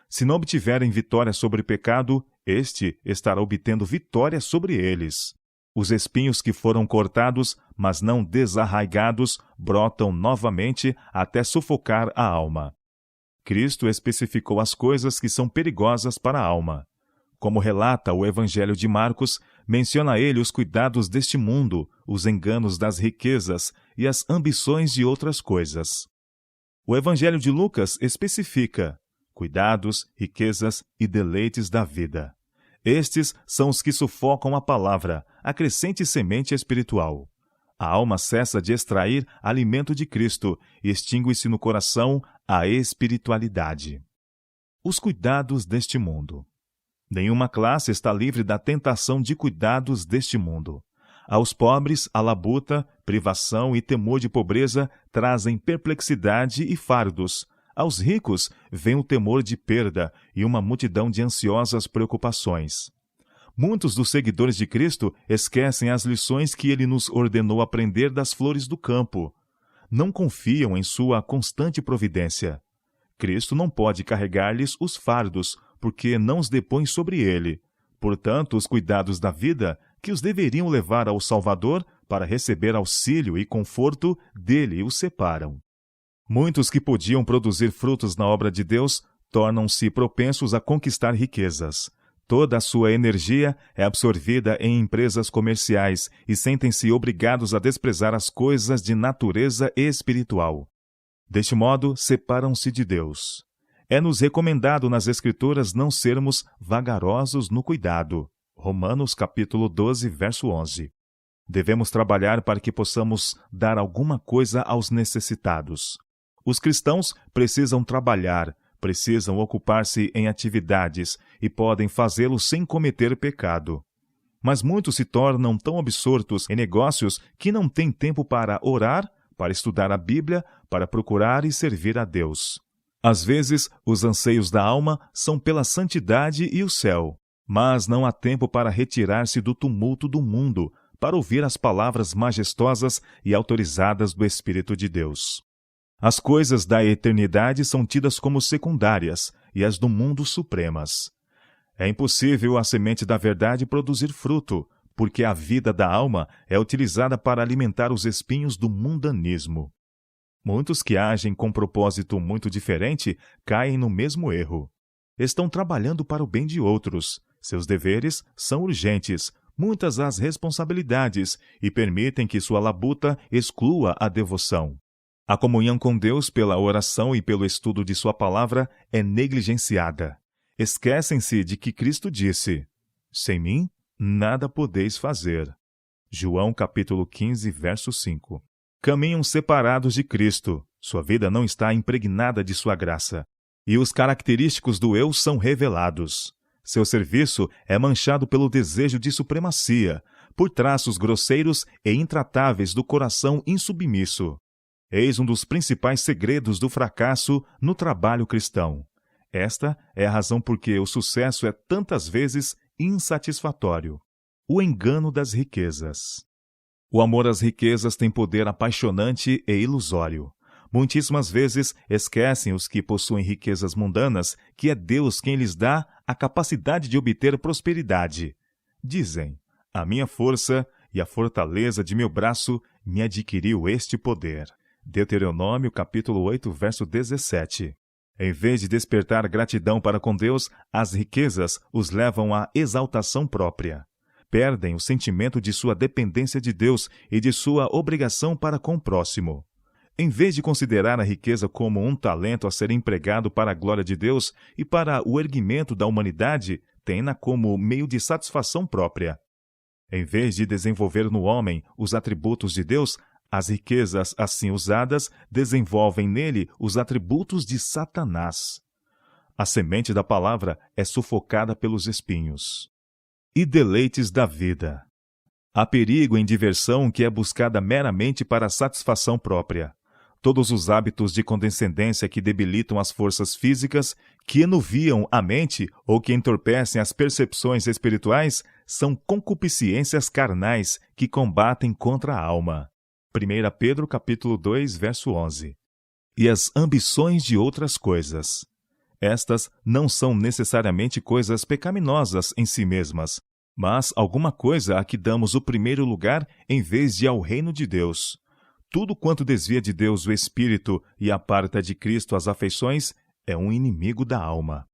Se não obtiverem vitória sobre o pecado, este estará obtendo vitória sobre eles. Os espinhos que foram cortados, mas não desarraigados, brotam novamente até sufocar a alma. Cristo especificou as coisas que são perigosas para a alma. Como relata o Evangelho de Marcos, menciona ele os cuidados deste mundo, os enganos das riquezas e as ambições de outras coisas. O Evangelho de Lucas especifica cuidados, riquezas e deleites da vida. Estes são os que sufocam a palavra, a crescente semente espiritual. A alma cessa de extrair alimento de Cristo e extingue-se no coração a espiritualidade. Os cuidados deste mundo. Nenhuma classe está livre da tentação de cuidados deste mundo. Aos pobres, a labuta, privação e temor de pobreza trazem perplexidade e fardos. Aos ricos, vem o temor de perda e uma multidão de ansiosas preocupações. Muitos dos seguidores de Cristo esquecem as lições que ele nos ordenou aprender das flores do campo. Não confiam em sua constante providência. Cristo não pode carregar-lhes os fardos, porque não os depõe sobre ele. Portanto, os cuidados da vida, que os deveriam levar ao Salvador para receber auxílio e conforto, dele os separam. Muitos que podiam produzir frutos na obra de Deus tornam-se propensos a conquistar riquezas. Toda a sua energia é absorvida em empresas comerciais e sentem-se obrigados a desprezar as coisas de natureza espiritual. Deste modo, separam-se de Deus. É-nos recomendado nas Escrituras não sermos vagarosos no cuidado. Romanos capítulo 12, verso 11. Devemos trabalhar para que possamos dar alguma coisa aos necessitados. Os cristãos precisam trabalhar, precisam ocupar-se em atividades e podem fazê-lo sem cometer pecado. Mas muitos se tornam tão absortos em negócios que não têm tempo para orar, para estudar a Bíblia, para procurar e servir a Deus. Às vezes, os anseios da alma são pela santidade e o céu, mas não há tempo para retirar-se do tumulto do mundo, para ouvir as palavras majestosas e autorizadas do Espírito de Deus. As coisas da eternidade são tidas como secundárias e as do mundo supremas. É impossível a semente da verdade produzir fruto, porque a vida da alma é utilizada para alimentar os espinhos do mundanismo. Muitos que agem com propósito muito diferente caem no mesmo erro. Estão trabalhando para o bem de outros. Seus deveres são urgentes, muitas as responsabilidades, e permitem que sua labuta exclua a devoção. A comunhão com Deus pela oração e pelo estudo de sua palavra é negligenciada. Esquecem-se de que Cristo disse: "Sem mim, nada podeis fazer." João capítulo 15, verso 5. Caminham separados de Cristo. Sua vida não está impregnada de sua graça. E os característicos do eu são revelados. Seu serviço é manchado pelo desejo de supremacia, por traços grosseiros e intratáveis do coração insubmisso. Eis um dos principais segredos do fracasso no trabalho cristão. Esta é a razão por que o sucesso é tantas vezes insatisfatório. O engano das riquezas. O amor às riquezas tem poder apaixonante e ilusório. Muitíssimas vezes esquecem os que possuem riquezas mundanas que é Deus quem lhes dá a capacidade de obter prosperidade. Dizem: "A minha força e a fortaleza de meu braço me adquiriu este poder." Deuteronômio capítulo 8, verso 17. Em vez de despertar gratidão para com Deus, as riquezas os levam à exaltação própria. Perdem o sentimento de sua dependência de Deus e de sua obrigação para com o próximo. Em vez de considerar a riqueza como um talento a ser empregado para a glória de Deus e para o erguimento da humanidade, tem-na como meio de satisfação própria. Em vez de desenvolver no homem os atributos de Deus, as riquezas assim usadas desenvolvem nele os atributos de Satanás. A semente da palavra é sufocada pelos espinhos. E deleites da vida. Há perigo em diversão que é buscada meramente para a satisfação própria. Todos os hábitos de condescendência que debilitam as forças físicas, que enuviam a mente ou que entorpecem as percepções espirituais, são concupiscências carnais que combatem contra a alma. 1 Pedro capítulo 2, verso 11. E as ambições de outras coisas. Estas não são necessariamente coisas pecaminosas em si mesmas, mas alguma coisa a que damos o primeiro lugar em vez de ao reino de Deus. Tudo quanto desvia de Deus o espírito e aparta de Cristo as afeições é um inimigo da alma.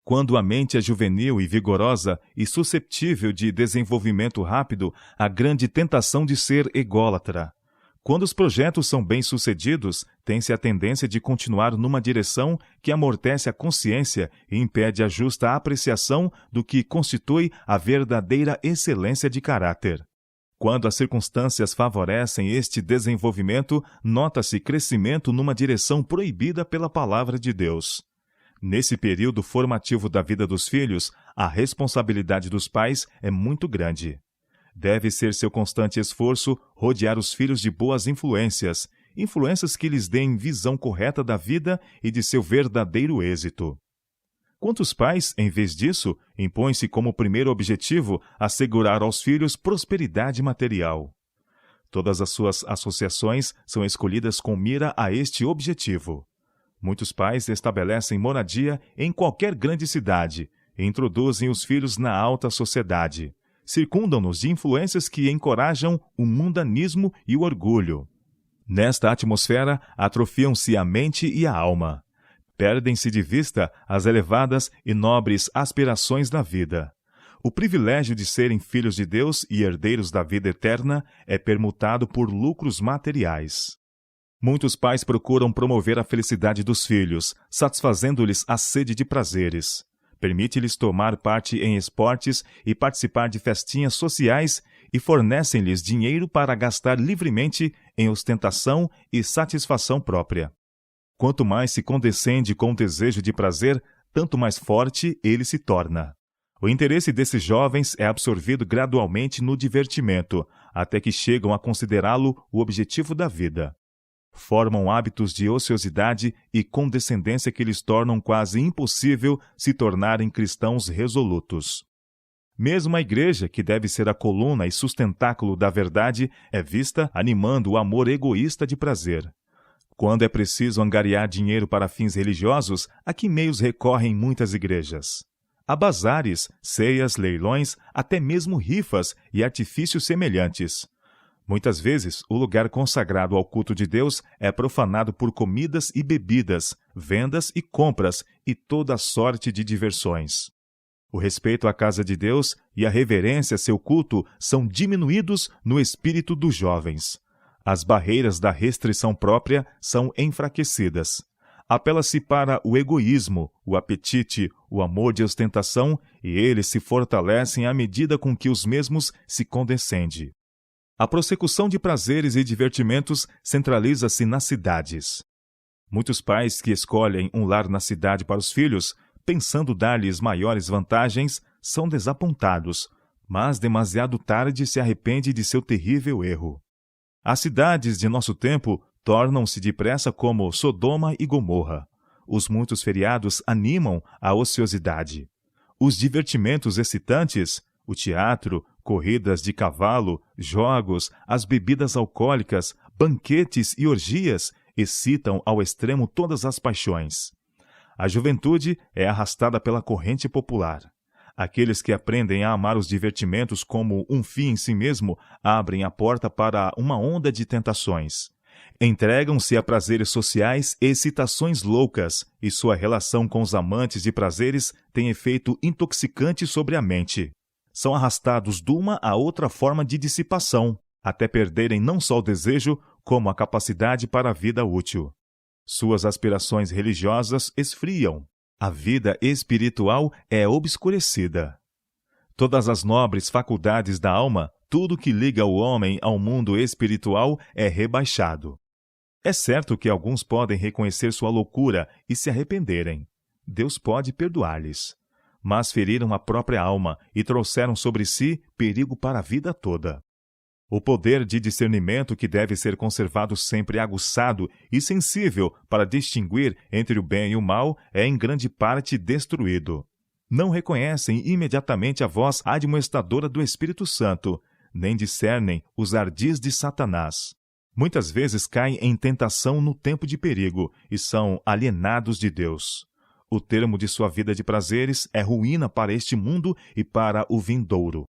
Quando a mente é juvenil e vigorosa e susceptível de desenvolvimento rápido, há grande tentação de ser ególatra. Quando os projetos são bem-sucedidos, tem-se a tendência de continuar numa direção que amortece a consciência e impede a justa apreciação do que constitui a verdadeira excelência de caráter. Quando as circunstâncias favorecem este desenvolvimento, nota-se crescimento numa direção proibida pela palavra de Deus. Nesse período formativo da vida dos filhos, a responsabilidade dos pais é muito grande. Deve ser seu constante esforço rodear os filhos de boas influências, influências que lhes deem visão correta da vida e de seu verdadeiro êxito. Quantos pais, em vez disso, impõem-se como primeiro objetivo assegurar aos filhos prosperidade material? Todas as suas associações são escolhidas com mira a este objetivo. Muitos pais estabelecem moradia em qualquer grande cidade e introduzem os filhos na alta sociedade. Circundam-nos de influências que encorajam o mundanismo e o orgulho. Nesta atmosfera, atrofiam-se a mente e a alma. Perdem-se de vista as elevadas e nobres aspirações da vida. O privilégio de serem filhos de Deus e herdeiros da vida eterna é permutado por lucros materiais. Muitos pais procuram promover a felicidade dos filhos, satisfazendo-lhes a sede de prazeres. Permite-lhes tomar parte em esportes e participar de festinhas sociais e fornecem-lhes dinheiro para gastar livremente em ostentação e satisfação própria. Quanto mais se condescende com o desejo de prazer, tanto mais forte ele se torna. O interesse desses jovens é absorvido gradualmente no divertimento, até que chegam a considerá-lo o objetivo da vida. Formam hábitos de ociosidade e condescendência que lhes tornam quase impossível se tornarem cristãos resolutos. Mesmo a igreja, que deve ser a coluna e sustentáculo da verdade, é vista animando o amor egoísta de prazer. Quando é preciso angariar dinheiro para fins religiosos, a que meios recorrem muitas igrejas? Há bazares, ceias, leilões, até mesmo rifas e artifícios semelhantes. Muitas vezes, o lugar consagrado ao culto de Deus é profanado por comidas e bebidas, vendas e compras e toda sorte de diversões. O respeito à casa de Deus e a reverência a seu culto são diminuídos no espírito dos jovens. As barreiras da restrição própria são enfraquecidas. Apela-se para o egoísmo, o apetite, o amor de ostentação, e eles se fortalecem à medida com que os mesmos se condescende. A prossecução de prazeres e divertimentos centraliza-se nas cidades. Muitos pais que escolhem um lar na cidade para os filhos, pensando dar-lhes maiores vantagens, são desapontados, mas demasiado tarde se arrependem de seu terrível erro. As cidades de nosso tempo tornam-se depressa como Sodoma e Gomorra. Os muitos feriados animam a ociosidade. Os divertimentos excitantes, o teatro, corridas de cavalo, jogos, as bebidas alcoólicas, banquetes e orgias, excitam ao extremo todas as paixões. A juventude é arrastada pela corrente popular. Aqueles que aprendem a amar os divertimentos como um fim em si mesmo abrem a porta para uma onda de tentações. Entregam-se a prazeres sociais e excitações loucas, e sua relação com os amantes de prazeres tem efeito intoxicante sobre a mente. São arrastados de uma a outra forma de dissipação, até perderem não só o desejo, como a capacidade para a vida útil. Suas aspirações religiosas esfriam. A vida espiritual é obscurecida. Todas as nobres faculdades da alma, tudo que liga o homem ao mundo espiritual é rebaixado. É certo que alguns podem reconhecer sua loucura e se arrependerem. Deus pode perdoar-lhes. Mas feriram a própria alma e trouxeram sobre si perigo para a vida toda. O poder de discernimento, que deve ser conservado sempre aguçado e sensível para distinguir entre o bem e o mal, é em grande parte destruído. Não reconhecem imediatamente a voz admoestadora do Espírito Santo, nem discernem os ardis de Satanás. Muitas vezes caem em tentação no tempo de perigo e são alienados de Deus. O termo de sua vida de prazeres é ruína para este mundo e para o vindouro.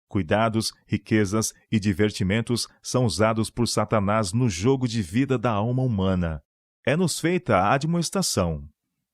Cuidados, riquezas e divertimentos são usados por Satanás no jogo de vida da alma humana. É-nos feita a admoestação: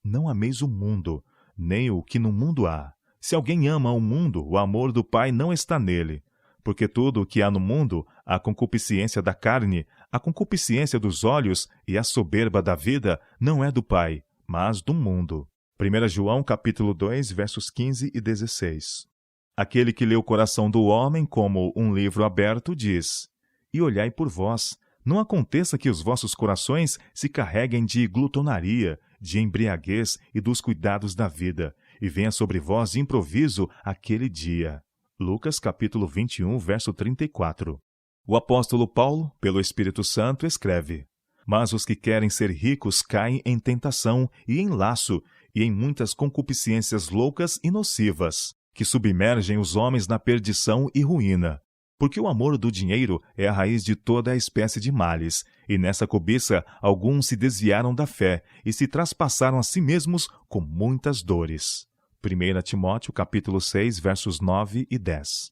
não ameis o mundo, nem o que no mundo há. Se alguém ama o mundo, o amor do Pai não está nele. Porque tudo o que há no mundo, a concupiscência da carne, a concupiscência dos olhos e a soberba da vida, não é do Pai, mas do mundo. 1 João capítulo 2, versos 15 e 16. Aquele que lê o coração do homem como um livro aberto diz: E olhai por vós, não aconteça que os vossos corações se carreguem de glutonaria, de embriaguez e dos cuidados da vida, e venha sobre vós de improviso aquele dia. Lucas capítulo 21, verso 34. O apóstolo Paulo, pelo Espírito Santo, escreve: Mas os que querem ser ricos caem em tentação e em laço, e em muitas concupiscências loucas e nocivas, que submergem os homens na perdição e ruína. Porque o amor do dinheiro é a raiz de toda a espécie de males, e nessa cobiça alguns se desviaram da fé e se traspassaram a si mesmos com muitas dores. 1 Timóteo capítulo 6, versos 9 e 10.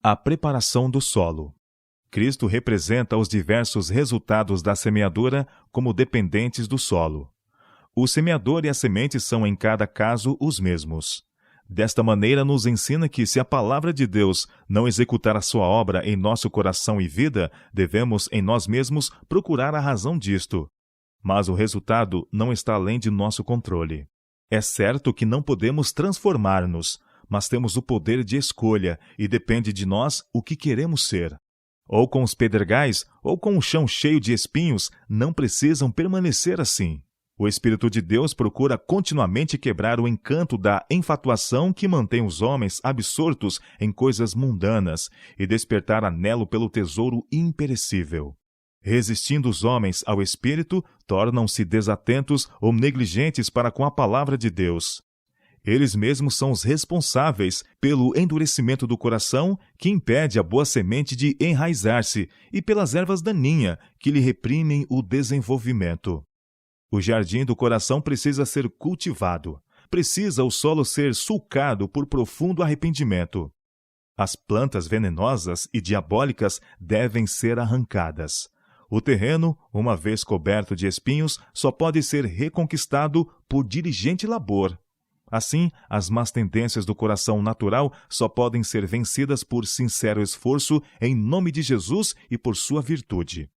A preparação do solo. Cristo representa os diversos resultados da semeadura como dependentes do solo. O semeador e a semente são em cada caso os mesmos. Desta maneira nos ensina que se a palavra de Deus não executar a sua obra em nosso coração e vida, devemos em nós mesmos procurar a razão disto. Mas o resultado não está além de nosso controle. É certo que não podemos transformar-nos, mas temos o poder de escolha e depende de nós o que queremos ser. Ou com os pedregais, ou com o chão cheio de espinhos, não precisam permanecer assim. O Espírito de Deus procura continuamente quebrar o encanto da enfatuação que mantém os homens absortos em coisas mundanas e despertar anelo pelo tesouro imperecível. Resistindo os homens ao Espírito, tornam-se desatentos ou negligentes para com a palavra de Deus. Eles mesmos são os responsáveis pelo endurecimento do coração que impede a boa semente de enraizar-se e pelas ervas daninhas que lhe reprimem o desenvolvimento. O jardim do coração precisa ser cultivado. Precisa o solo ser sulcado por profundo arrependimento. As plantas venenosas e diabólicas devem ser arrancadas. O terreno, uma vez coberto de espinhos, só pode ser reconquistado por diligente labor. Assim, as más tendências do coração natural só podem ser vencidas por sincero esforço em nome de Jesus e por sua virtude.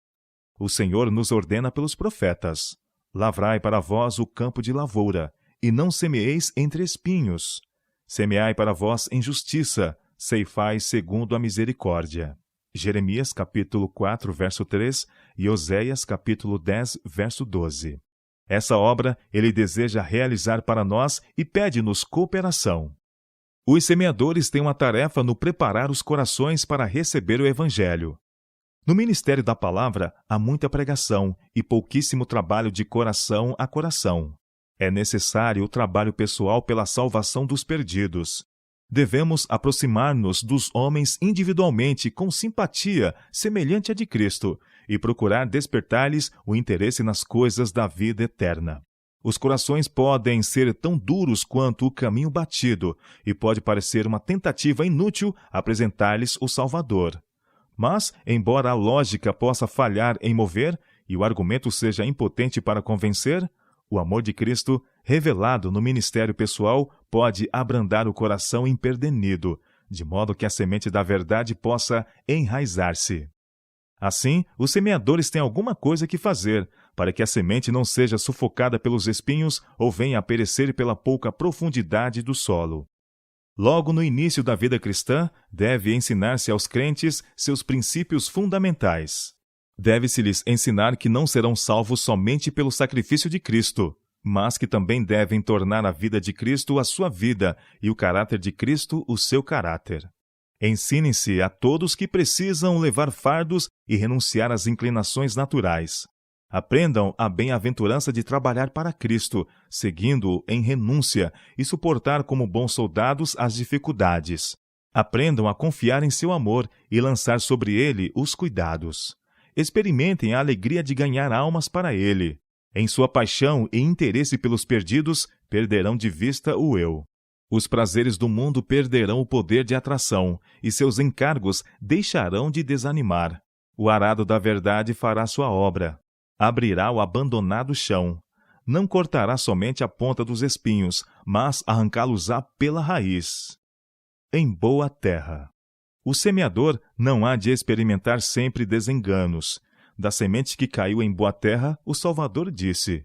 O Senhor nos ordena pelos profetas: lavrai para vós o campo de lavoura, e não semeeis entre espinhos. Semeai para vós em justiça, ceifai segundo a misericórdia. Jeremias capítulo 4, verso 3 e Oséias capítulo 10, verso 12. Essa obra ele deseja realizar para nós e pede-nos cooperação. Os semeadores têm uma tarefa no preparar os corações para receber o Evangelho. No ministério da palavra, há muita pregação e pouquíssimo trabalho de coração a coração. É necessário o trabalho pessoal pela salvação dos perdidos. Devemos aproximar-nos dos homens individualmente com simpatia semelhante à de Cristo e procurar despertar-lhes o interesse nas coisas da vida eterna. Os corações podem ser tão duros quanto o caminho batido e pode parecer uma tentativa inútil apresentar-lhes o Salvador. Mas, embora a lógica possa falhar em mover e o argumento seja impotente para convencer, o amor de Cristo, revelado no ministério pessoal, pode abrandar o coração imperdenido, de modo que a semente da verdade possa enraizar-se. Assim, os semeadores têm alguma coisa que fazer, para que a semente não seja sufocada pelos espinhos ou venha a perecer pela pouca profundidade do solo. Logo no início da vida cristã, deve ensinar-se aos crentes seus princípios fundamentais. Deve-se-lhes ensinar que não serão salvos somente pelo sacrifício de Cristo, mas que também devem tornar a vida de Cristo a sua vida e o caráter de Cristo o seu caráter. Ensinem-se a todos que precisam levar fardos e renunciar às inclinações naturais. Aprendam a bem-aventurança de trabalhar para Cristo, seguindo-o em renúncia e suportar como bons soldados as dificuldades. Aprendam a confiar em seu amor e lançar sobre ele os cuidados. Experimentem a alegria de ganhar almas para ele. Em sua paixão e interesse pelos perdidos, perderão de vista o eu. Os prazeres do mundo perderão o poder de atração, e seus encargos deixarão de desanimar. O arado da verdade fará sua obra. Abrirá o abandonado chão. Não cortará somente a ponta dos espinhos, mas arrancá-los-á pela raiz. Em boa terra. O semeador não há de experimentar sempre desenganos. Da semente que caiu em boa terra, o Salvador disse: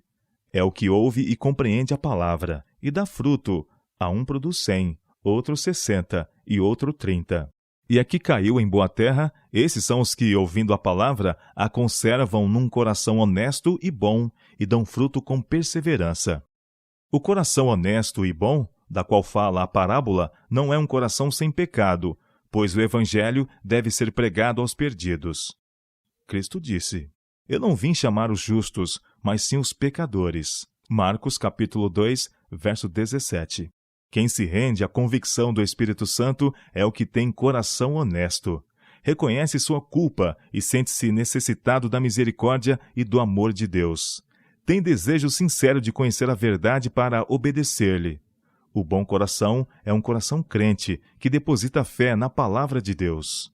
é o que ouve e compreende a palavra, e dá fruto. A um produz 100, outro 60 e outro 30. E a que caiu em boa terra, esses são os que, ouvindo a palavra, a conservam num coração honesto e bom, e dão fruto com perseverança. O coração honesto e bom, da qual fala a parábola, não é um coração sem pecado, pois o Evangelho deve ser pregado aos perdidos. Cristo disse: eu não vim chamar os justos, mas sim os pecadores. Marcos capítulo 2, verso 17. Quem se rende à convicção do Espírito Santo é o que tem coração honesto. Reconhece sua culpa e sente-se necessitado da misericórdia e do amor de Deus. Tem desejo sincero de conhecer a verdade para obedecer-lhe. O bom coração é um coração crente, que deposita fé na palavra de Deus.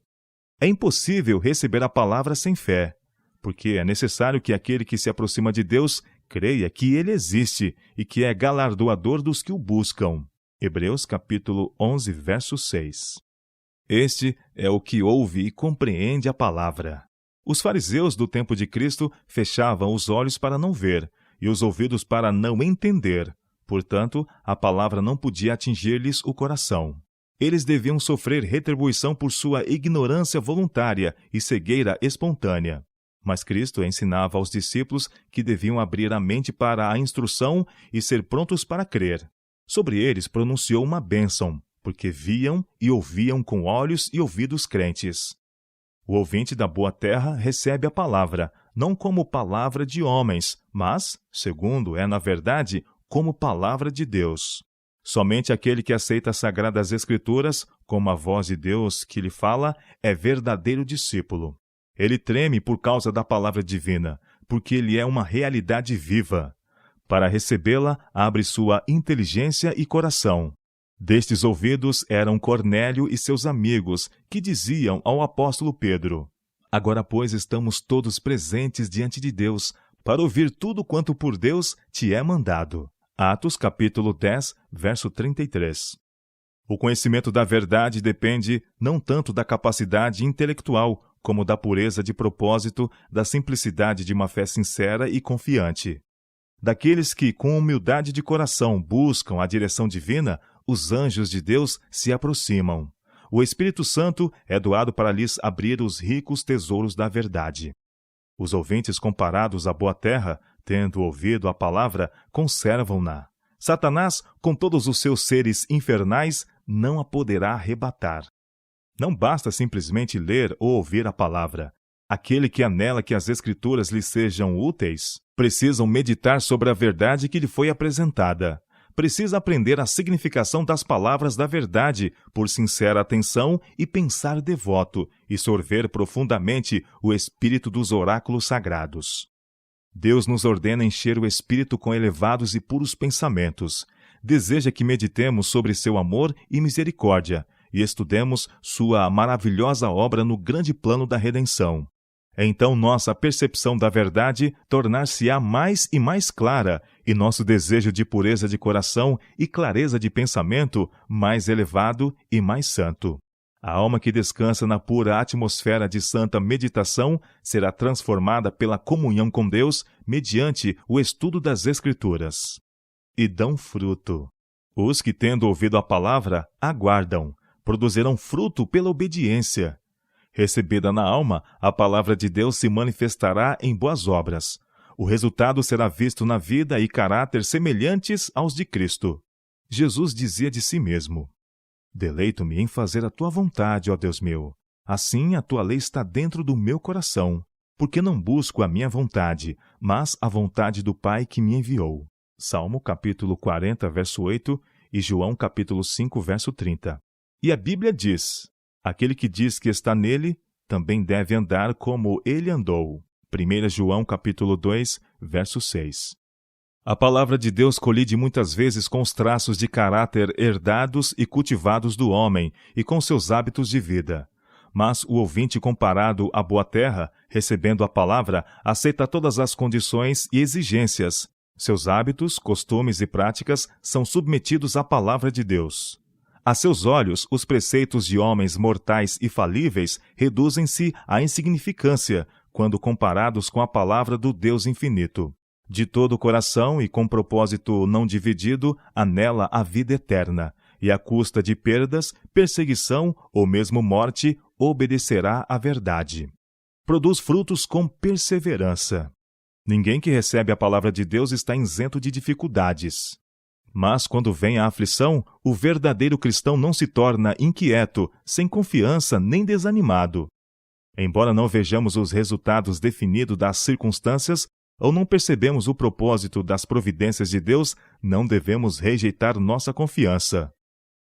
É impossível receber a palavra sem fé, porque é necessário que aquele que se aproxima de Deus Creia que ele existe e que é galardoador dos que o buscam. Hebreus capítulo 11, verso 6. Este é o que ouve e compreende a palavra. Os fariseus do tempo de Cristo fechavam os olhos para não ver e os ouvidos para não entender. Portanto, a palavra não podia atingir-lhes o coração. Eles deviam sofrer retribuição por sua ignorância voluntária e cegueira espontânea. Mas Cristo ensinava aos discípulos que deviam abrir a mente para a instrução e ser prontos para crer. Sobre eles pronunciou uma bênção, porque viam e ouviam com olhos e ouvidos crentes. O ouvinte da boa terra recebe a palavra, não como palavra de homens, mas, segundo é na verdade, como palavra de Deus. Somente aquele que aceita as Sagradas Escrituras, como a voz de Deus que lhe fala, é verdadeiro discípulo. Ele treme por causa da palavra divina, porque ele é uma realidade viva. Para recebê-la, abre sua inteligência e coração. Destes ouvidos eram Cornélio e seus amigos, que diziam ao apóstolo Pedro: Agora, pois, estamos todos presentes diante de Deus, para ouvir tudo quanto por Deus te é mandado. Atos capítulo 10, verso 33. O conhecimento da verdade depende não tanto da capacidade intelectual, como da pureza de propósito, da simplicidade de uma fé sincera e confiante. Daqueles que, com humildade de coração, buscam a direção divina, os anjos de Deus se aproximam. O Espírito Santo é doado para lhes abrir os ricos tesouros da verdade. Os ouvintes comparados à boa terra, tendo ouvido a palavra, conservam-na. Satanás, com todos os seus seres infernais, não a poderá arrebatar. Não basta simplesmente ler ou ouvir a palavra. Aquele que anela que as Escrituras lhe sejam úteis, precisam meditar sobre a verdade que lhe foi apresentada. Precisa aprender a significação das palavras da verdade, por sincera atenção e pensar devoto, e sorver profundamente o espírito dos oráculos sagrados. Deus nos ordena encher o espírito com elevados e puros pensamentos. Deseja que meditemos sobre seu amor e misericórdia, e estudemos sua maravilhosa obra no grande plano da redenção. Então nossa percepção da verdade tornar-se-á mais e mais clara, e nosso desejo de pureza de coração e clareza de pensamento mais elevado e mais santo. A alma que descansa na pura atmosfera de santa meditação será transformada pela comunhão com Deus mediante o estudo das Escrituras. E dão fruto. Os que, tendo ouvido a palavra, aguardam, produzirão fruto pela obediência. Recebida na alma, a palavra de Deus se manifestará em boas obras. O resultado será visto na vida e caráter semelhantes aos de Cristo. Jesus dizia de si mesmo: Deleito-me em fazer a tua vontade, ó Deus meu. Assim a tua lei está dentro do meu coração, porque não busco a minha vontade, mas a vontade do Pai que me enviou. Salmo capítulo 40, verso 8 e João capítulo 5, verso 30. E a Bíblia diz: Aquele que diz que está nele, também deve andar como ele andou. 1 João capítulo 2, verso 6. A palavra de Deus colide muitas vezes com os traços de caráter herdados e cultivados do homem e com seus hábitos de vida. Mas o ouvinte comparado à boa terra, recebendo a palavra, aceita todas as condições e exigências. Seus hábitos, costumes e práticas são submetidos à palavra de Deus. A seus olhos, os preceitos de homens mortais e falíveis reduzem-se à insignificância quando comparados com a palavra do Deus infinito. De todo o coração e com propósito não dividido, anela a vida eterna, e à custa de perdas, perseguição ou mesmo morte, obedecerá à verdade. Produz frutos com perseverança. Ninguém que recebe a palavra de Deus está isento de dificuldades. Mas quando vem a aflição, o verdadeiro cristão não se torna inquieto, sem confiança nem desanimado. Embora não vejamos os resultados definidos das circunstâncias, ou não percebemos o propósito das providências de Deus, não devemos rejeitar nossa confiança.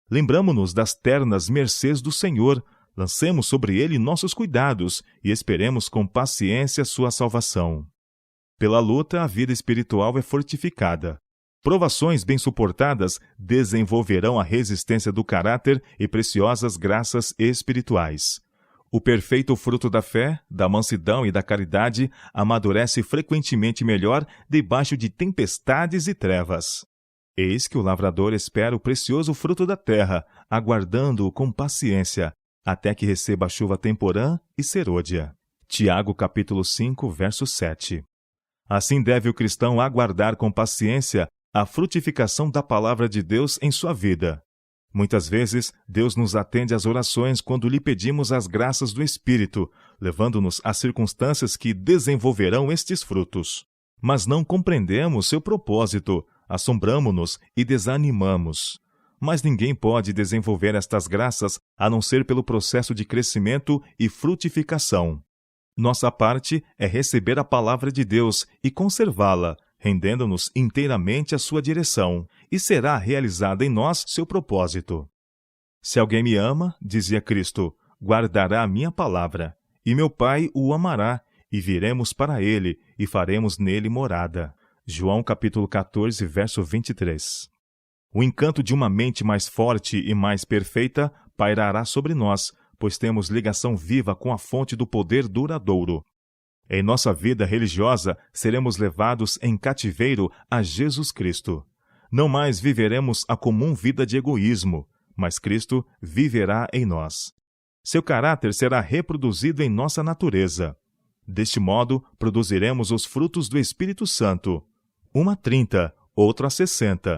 Lembramo-nos das ternas mercês do Senhor, lancemos sobre ele nossos cuidados e esperemos com paciência sua salvação. Pela luta, a vida espiritual é fortificada. Provações bem suportadas desenvolverão a resistência do caráter e preciosas graças espirituais. O perfeito fruto da fé, da mansidão e da caridade amadurece frequentemente melhor debaixo de tempestades e trevas. Eis que o lavrador espera o precioso fruto da terra, aguardando-o com paciência, até que receba a chuva temporã e serôdia. Tiago capítulo 5, verso 7. Assim deve o cristão aguardar com paciência a frutificação da palavra de Deus em sua vida. Muitas vezes, Deus nos atende às orações quando lhe pedimos as graças do Espírito, levando-nos a circunstâncias que desenvolverão estes frutos. Mas não compreendemos seu propósito, assombramo-nos e desanimamos. Mas ninguém pode desenvolver estas graças a não ser pelo processo de crescimento e frutificação. Nossa parte é receber a palavra de Deus e conservá-la, rendendo-nos inteiramente à sua direção, e será realizada em nós seu propósito. Se alguém me ama, dizia Cristo, guardará a minha palavra, e meu Pai o amará, e viremos para ele, e faremos nele morada. João capítulo 14, verso 23. O encanto de uma mente mais forte e mais perfeita pairará sobre nós, pois temos ligação viva com a fonte do poder duradouro. Em nossa vida religiosa, seremos levados em cativeiro a Jesus Cristo. Não mais viveremos a comum vida de egoísmo, mas Cristo viverá em nós. Seu caráter será reproduzido em nossa natureza. Deste modo, produziremos os frutos do Espírito Santo, uma a 30, outro a 60